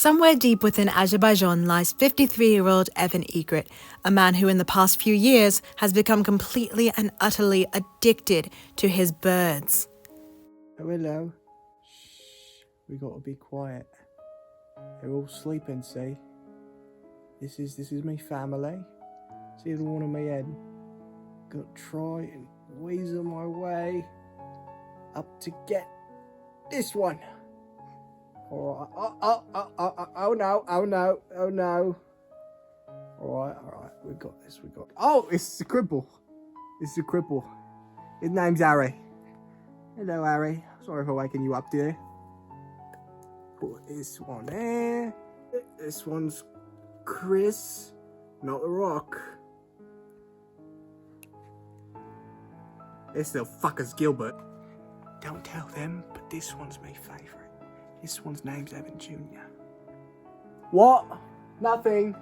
Somewhere deep within Azerbaijan lies 53-year-old Evan Egret, a man who in the past few years has become completely and utterly addicted to his birds. Oh, hello. Shh, we gotta be quiet. They're all sleeping, see? This is my family. See the one on my head. Gotta try and weasel my way up to get this one. Alright. Oh no. Alright. We got this. Oh, it's a cripple. His name's Harry. Hello, Harry. Sorry for waking you up, dear. Put this one there. This one's Chris, not the Rock. This little fucker's Gilbert. Don't tell them, but this one's my favourite. This one's name's Evan Jr. What? Nothing.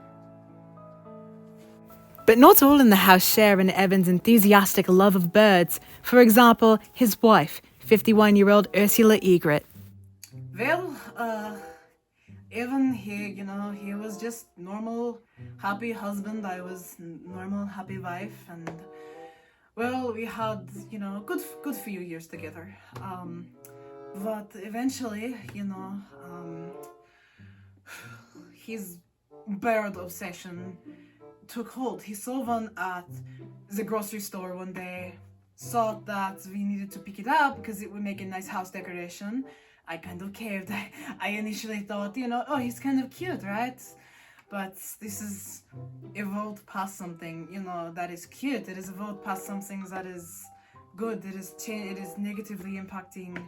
But not all in the house share in Evan's enthusiastic love of birds. For example, his wife, 51-year-old Ursula Egret. Well, Evan, he was just normal, happy husband. I was normal, happy wife, and well, we had, good few years together. But eventually, his bird obsession took hold. He saw one at the grocery store one day, thought that we needed to pick it up because it would make a nice house decoration. I kind of caved. I initially thought, oh, he's kind of cute, right? But this is evolved past something, that is cute. It has evolved past something that is good. It is negatively impacting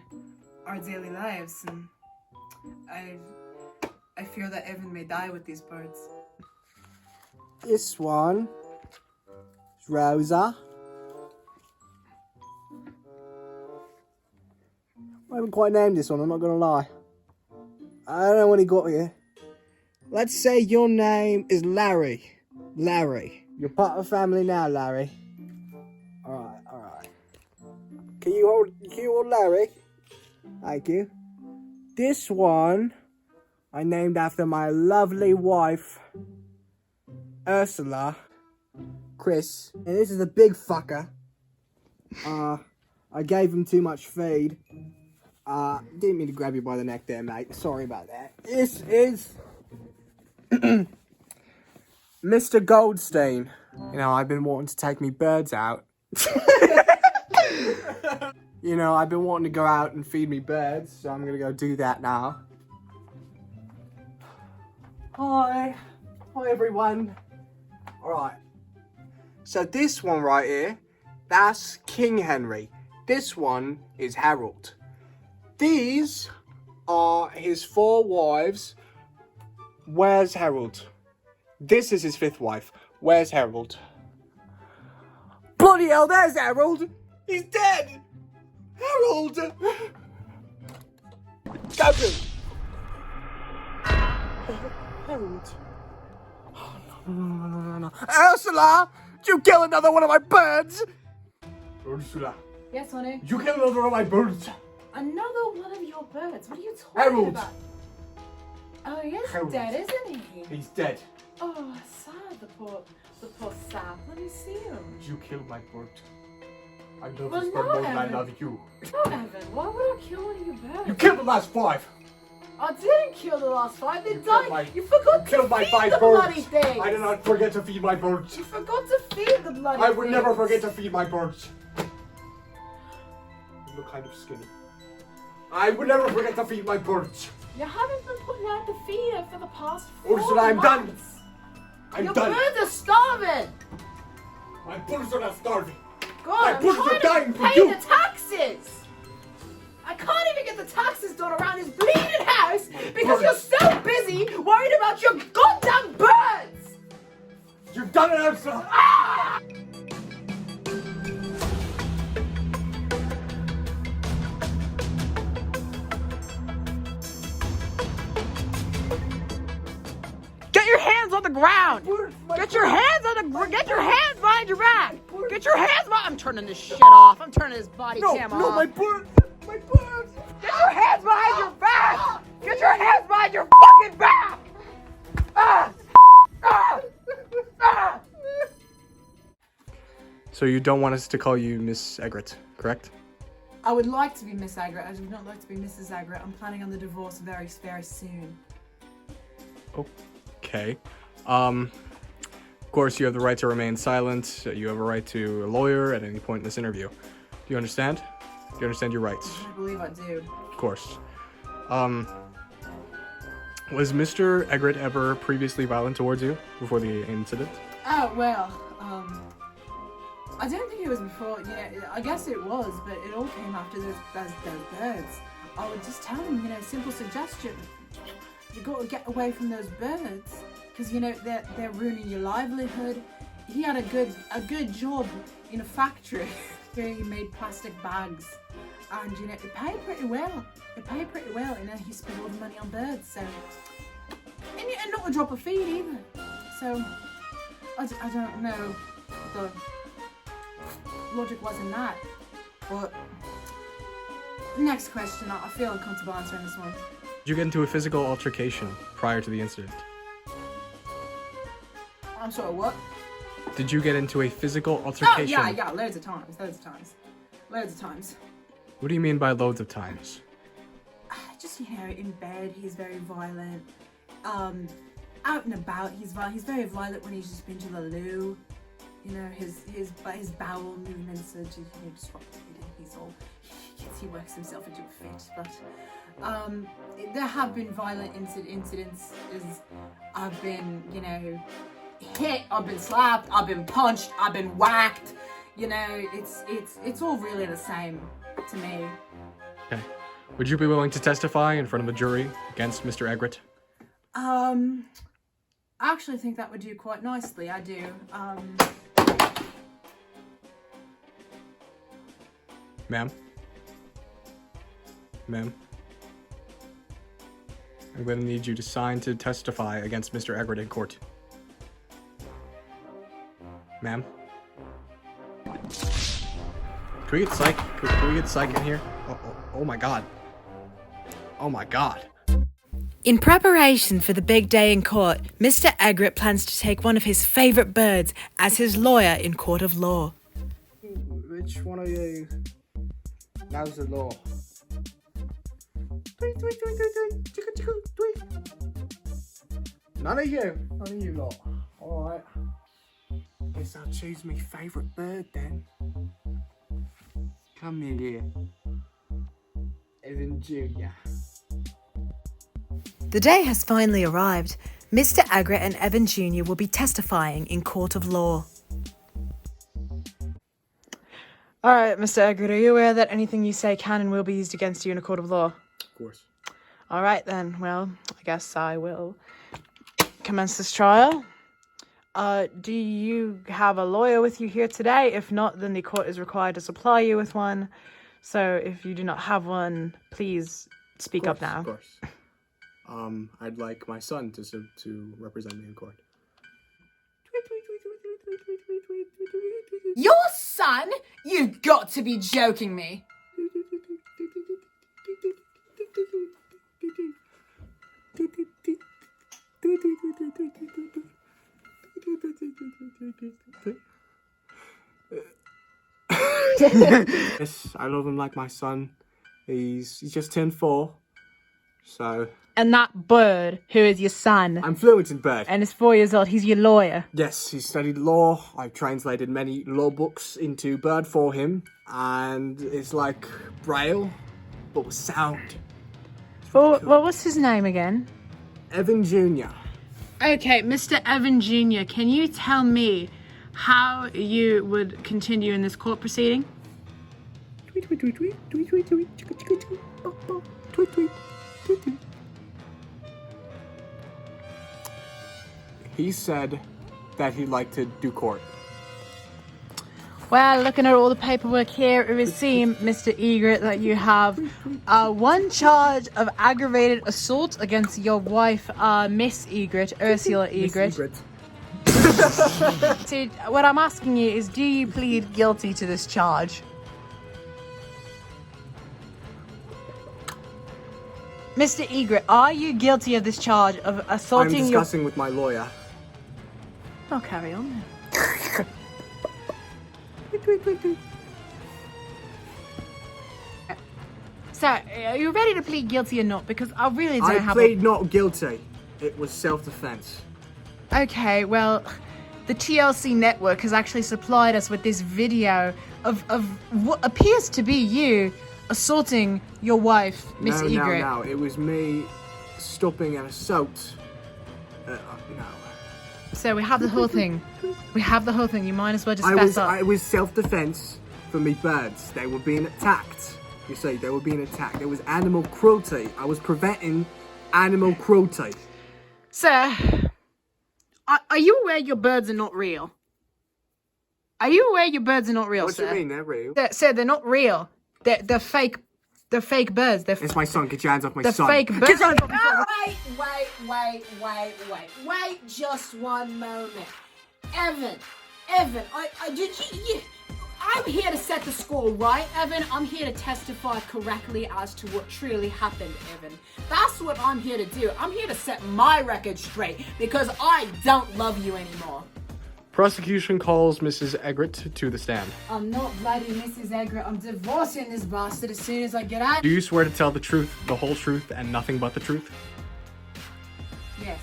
our daily lives, and I fear that Evan may die with these birds. This one is Rosa. I haven't quite named this one, I'm not gonna lie. I don't know when he got here. Let's say your name is Larry. Larry. You're part of the family now, Larry. Alright. Can you hold Larry? Thank you. This one I named after my lovely wife, Ursula. Chris. And this is a big fucker. I gave him too much feed. Didn't mean to grab you by the neck there, mate. Sorry about that. This is Mr. Goldstein. I've been wanting to take me birds out. I've been wanting to go out and feed me birds, so I'm gonna go do that now. Hi everyone. Alright. So this one right here, that's King Henry. This one is Harold. These are his 4 wives. Where's Harold? This is his 5th wife. Where's Harold? Bloody hell, there's Harold! He's dead! Harold! Stop him! Harold. Oh, no. Ursula! Did you kill another one of my birds? Ursula. Yes, honey. You killed another one of my birds. Another one of your birds? What are you talking about? Oh, yes, Harold. dead, isn't he? He's dead. Oh, sad, the poor sap. Let me see him. You killed my bird. I love Well, this bird no, more than I Evan. love you. No, Evan, why would I kill one of your birds? You killed the last 5. I didn't kill the last 5. They killed died. You forgot to killed my feed 5 the birds. bloody things. I did not forget to feed my birds. You forgot to feed the bloody I would never things. forget to feed my birds. You look kind of skinny. I would never forget to feed my birds. You haven't been putting out the feeder for the past 4 Ursula, I'm done. months. I'm Your done. birds are starving. My birds are not starving. God, My I'm birds are trying dying to for pay you. the taxes. I can't even get the taxes done around this bleeding house because you're so busy worried about your goddamn birds. You've done it, Ursula. Ah! Get your hands on the ground! Get your hands on the ground! Get your hands behind your back! Get your hands behind— I'm turning this shit off. I'm turning this body cam off. No, my bird! My bird! Get your hands behind your back! Get your hands behind your fucking back! Ah! Ah! Ah! So you don't want us to call you Miss Egret, correct? I would like to be Miss Egret. I would not like to be Mrs. Egret. I'm planning on the divorce very, very soon. Okay. Of course, you have the right to remain silent. You have a right to a lawyer at any point in this interview. Do you understand? Do you understand your rights? I believe I do. Of course. Was Mr. Egret ever previously violent towards you before the incident? Oh, well, I don't think it was before, I guess it was, but it all came after those birds. I would just tell him, simple suggestion. You got to get away from those birds, because, they're ruining your livelihood. He had a good job in a factory where he made plastic bags, and, it paid pretty well. He spent all the money on birds, so, and not a drop of feed either. So, I don't know the logic wasn't that, but next question. I feel uncomfortable answering this one. Did you get into a physical altercation prior to the incident? I'm sorry, what? Did you get into a physical altercation? Oh, yeah, loads of times. What do you mean by loads of times? Just, in bed, he's very violent. Out and about, he's very violent when he's just been to the loo. His bowel movements are just, disrupted, and he works himself into a fit. But, there have been violent incidents. I've been, hit, I've been slapped, I've been punched, I've been whacked. It's all really the same to me. Okay. Would you be willing to testify in front of a jury against Mr. Egret? I actually think that would do quite nicely. I do. Ma'am? I'm going to need you to sign to testify against Mr. Egret in court. Ma'am? Can we get psych? Can we get psych in here? Oh my god. Oh my god. In preparation for the big day in court, Mr. Egret plans to take one of his favourite birds as his lawyer in court of law. Which one of you knows the law? None of you lot. Alright. Guess I'll choose my favourite bird then. Come here. Evan Jr. The day has finally arrived. Mr. Egret and Evan Jr. will be testifying in court of law. All right, Mr. Egret, are you aware that anything you say can and will be used against you in a court of law? Of course. All right, then. Well, I guess I will commence this trial. Do you have a lawyer with you here today? If not, then the court is required to supply you with one. So if you do not have one, please speak up now. Of course. I'd like my son to represent me in court. Your son? You've got to be joking me. Yes, I love him like my son. He's just turned 4, so... And that bird, who is your son, I'm fluent in bird. and is 4 years old, he's your lawyer. Yes, he studied law. I've translated many law books into bird for him, and it's like Braille, but with sound. Well, what's his name again? Evan Jr. Okay, Mr. Evan Jr., can you tell me how you would continue in this court proceeding? Tweet, tweet, tweet, tweet, tweet, tweet, tweet, chicka, chicka, tweet, bop, bop, tweet, tweet, tweet, tweet. He said that he'd like to do court. Well, looking at all the paperwork here, it would seem, Mr. Egret, that you have one charge of aggravated assault against your wife, Miss Egret, Ursula Egret. So, what I'm asking you is, do you plead guilty to this charge? Mr. Egret, are you guilty of this charge of I'm assaulting your... discussing with my lawyer. I'll carry on then. So, are you ready to plead guilty or not? Because I really don't I have plead not guilty. It was self-defense. Okay, well, the TLC network has actually supplied us with this video of what appears to be you assaulting your wife, Miss Egret. No. It was me stopping an assault. No. So we have the whole thing. We have the whole thing. You might as well just fess up. I was self-defense for me birds. They were being attacked. You see, they were being attacked. There was animal cruelty. I was preventing animal cruelty. Sir, are you aware your birds are not real? Are you aware your birds are not real, What do sir? you mean they're real? Sir, they're not real. They're fake. They're fake birds. It's my son. Get your hands off my They're son. fake birds. Get your hands off my son. Wait just one moment. Evan, I'm here to set the score, right, Evan? I'm here to testify correctly as to what truly happened, Evan. That's what I'm here to do. I'm here to set my record straight because I don't love you anymore. Prosecution calls Mrs. Egret to the stand. I'm not bloody Mrs. Egret. I'm divorcing this bastard as soon as I get out. Do you swear to tell the truth, the whole truth, and nothing but the truth? Yes.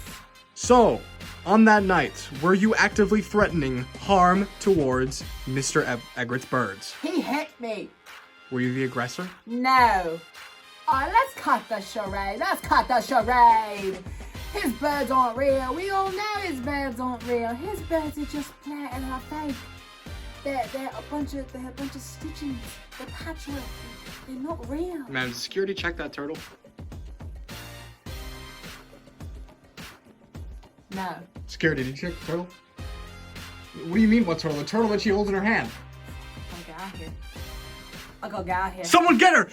So, on that night, were you actively threatening harm towards Mr. Egret's birds? He hit me. Were you the aggressor? No. Alright, let's cut the charade. His birds aren't real. We all know his birds aren't real. His birds are just planted and are fake. They're a bunch of stitchings. They're patchwork. They're not real. Ma'am, security check that turtle. No. Security, did you check the turtle? What do you mean, what turtle? The turtle that she holds in her hand. I gotta get out here. Someone get her!